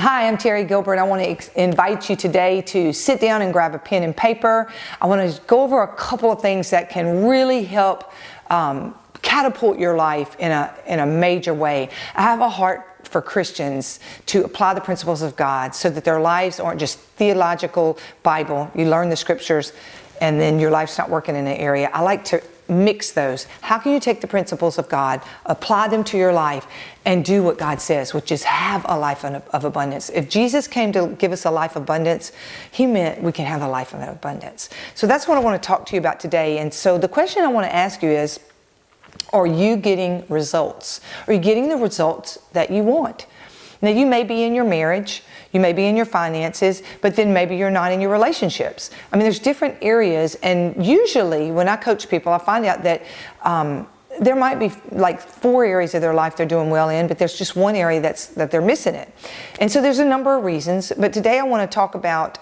Hi, I'm Terry Gilbert. I want to invite you today to sit down and grab a pen and paper. I want to go over a couple of things that can really help catapult your life in a major way. I have a heart for Christians to apply the principles of God so that their lives aren't just theological Bible. You learn the scriptures and then your life's not working in an area. I like to mix those. How can you take the principles of God, apply them to your life, and do what God says, which is have a life of abundance? If Jesus came to give us a life of abundance, He meant we can have a life of abundance. So that's what I want to talk to you about today. And so the question I want to ask you is, are you getting results? Are you getting the results that you want? Now, you may be in your marriage, you may be in your finances, but then maybe you're not in your relationships. I mean, there's different areas, and usually when I coach people, I find out that there might be like 4 areas of their life they're doing well in, but there's just one area that they're missing it. And so there's a number of reasons, but today I want to talk about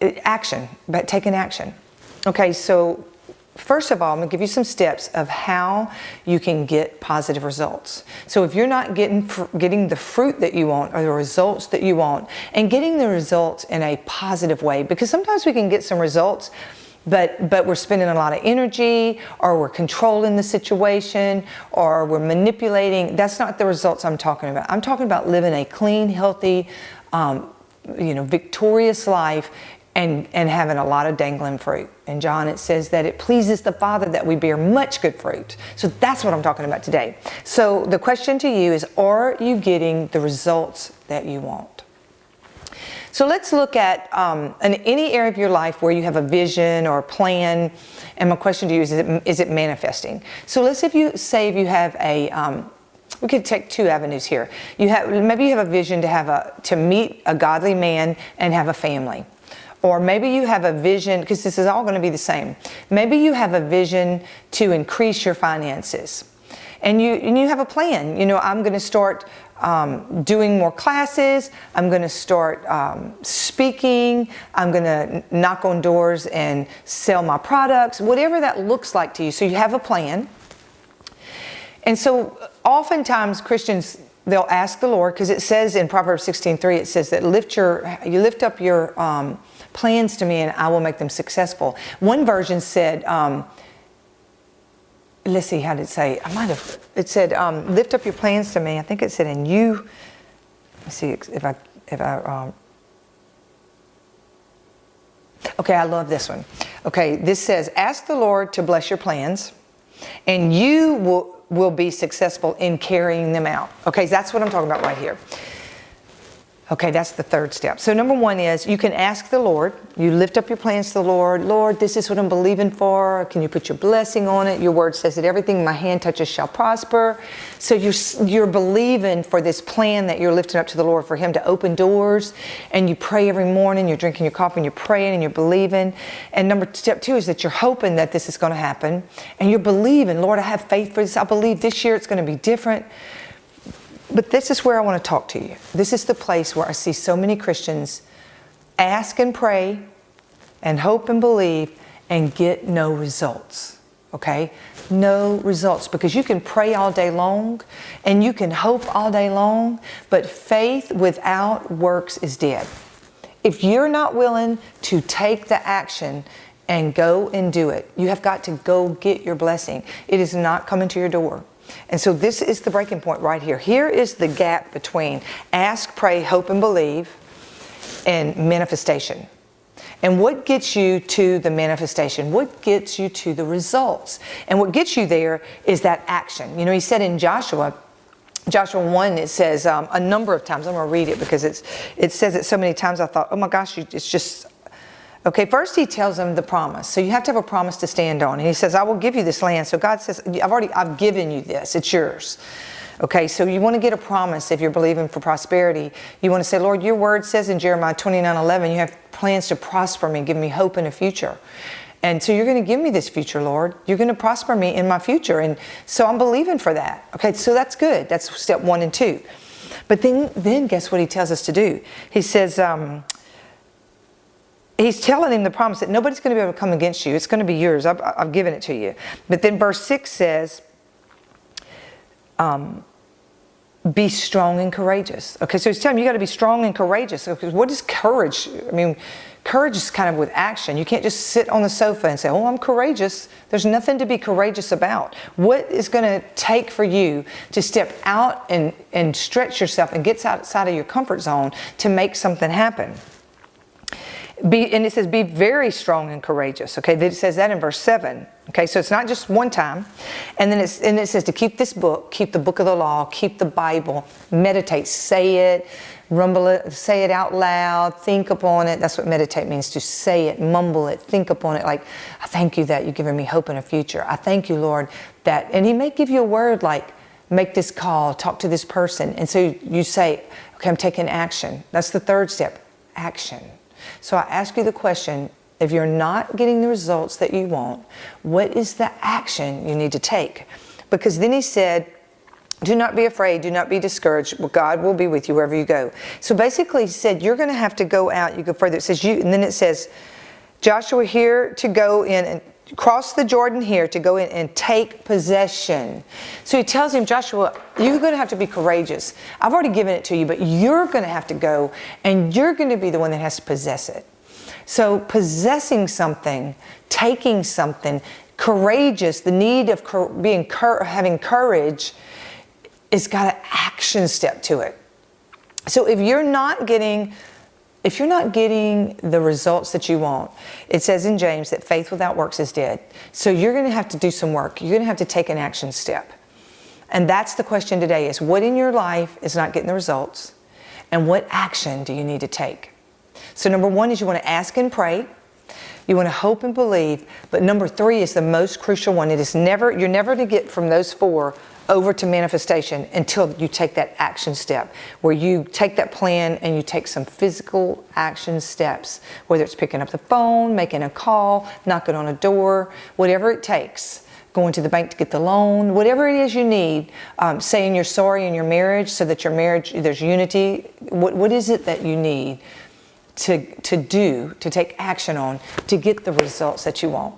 action, but taking action. Okay, so first of all, I'm going to give you some steps of how you can get positive results. So if you're not getting the fruit that you want or the results that you want, and getting the results in a positive way, because sometimes we can get some results, but we're spending a lot of energy, or we're controlling the situation, or we're manipulating. That's not the results I'm talking about. I'm talking about living a clean, healthy, victorious life, and having a lot of dangling fruit. In John, it says that it pleases the Father that we bear much good fruit. So that's what I'm talking about today. So the question to you is, are you getting the results that you want? So let's look at in any area of your life where you have a vision or a plan. And my question to you is it manifesting? So let's say if you have a we could take 2 avenues here. Maybe you have a vision to meet a godly man and have a family. Or maybe you have a vision, because this is all going to be the same. Maybe you have a vision to increase your finances. And you have a plan. You know, I'm going to start doing more classes. I'm going to start speaking. I'm going to knock on doors and sell my products, whatever that looks like to you. So you have a plan. And so oftentimes Christians, they'll ask the Lord, because it says in Proverbs 16:3, it says that you lift up your plans to me and I will make them successful. One version said, let's see, how did it say? It said, lift up your plans to me. I think it said, and you, let's see okay, I love this one. Okay, this says, ask the Lord to bless your plans and you will be successful in carrying them out. Okay, that's what I'm talking about right here. Okay, that's the 3rd step. So number 1 is you can ask the Lord. You lift up your plans to the Lord. Lord, this is what I'm believing for. Can you put your blessing on it? Your word says that everything my hand touches shall prosper. So you're believing for this plan that you're lifting up to the Lord, for Him to open doors. And you pray every morning. You're drinking your coffee and you're praying and you're believing. And step 2 is that you're hoping that this is going to happen. And you're believing, Lord, I have faith for this. I believe this year it's going to be different. But this is where I want to talk to you. This is the place where I see so many Christians ask and pray and hope and believe and get no results. Okay? No results. Because you can pray all day long and you can hope all day long, but faith without works is dead. If you're not willing to take the action and go and do it, you have got to go get your blessing. It is not coming to your door. And so this is the breaking point right here. Here is the gap between ask, pray, hope, and believe and manifestation. And what gets you to the manifestation? What gets you to the results? And what gets you there is that action. You know, He said in Joshua 1, it says a number of times. I'm going to read it because it says it so many times I thought, oh my gosh, it's just... Okay, first He tells them the promise. So you have to have a promise to stand on. And He says, I will give you this land. So God says, I've given you this. It's yours. Okay, so you want to get a promise if you're believing for prosperity. You want to say, Lord, your word says in Jeremiah 29:11, you have plans to prosper me, give me hope in a future. And so you're going to give me this future, Lord. You're going to prosper me in my future. And so I'm believing for that. Okay, so that's good. That's step 1 and 2. But then guess what He tells us to do? He says, He's telling him the promise that nobody's going to be able to come against you. It's going to be yours. I've given it to you. But then verse 6 says, be strong and courageous. Okay, so he's telling you got to be strong and courageous. Okay, what is courage? I mean, courage is kind of with action. You can't just sit on the sofa and say, oh, I'm courageous. There's nothing to be courageous about. What is going to take for you to step out and stretch yourself and get outside of your comfort zone to make something happen? And it says, be very strong and courageous. Okay, it says that in verse 7. Okay, so it's not just one time. And then it says to keep this book, keep the book of the law, keep the Bible, meditate, say it, rumble it, say it out loud, think upon it. That's what meditate means, to say it, mumble it, think upon it. Like, I thank you that you've given me hope in a future. I thank you, Lord, that, and he may give you a word like, make this call, talk to this person. And so you say, okay, I'm taking action. That's the third step, action. So I ask you the question, if you're not getting the results that you want, what is the action you need to take? Because then he said, do not be afraid, do not be discouraged. Well, God will be with you wherever you go. So basically he said, you're going to have to go out. You go further. It says you, and then it says, Joshua here to go in and cross the Jordan here to go in and take possession. So he tells him, Joshua, you're going to have to be courageous. I've already given it to you, but you're going to have to go and you're going to be the one that has to possess it. So possessing something, taking something, courageous, the need of having courage, it's got an action step to it. So if you're not getting the results that you want, it says in James that faith without works is dead. So you're going to have to do some work. You're going to have to take an action step. And that's the question today, is what in your life is not getting the results? And what action do you need to take? So number one is you want to ask and pray. You want to hope and believe. But number three is the most crucial one. You're never to get from those four over to manifestation until you take that action step, where you take that plan and you take some physical action steps, whether it's picking up the phone, making a call, knocking on a door, whatever it takes, going to the bank to get the loan, whatever it is you need, saying you're sorry in your marriage so that your marriage, there's unity. What is it that you need to take action on to get the results that you want?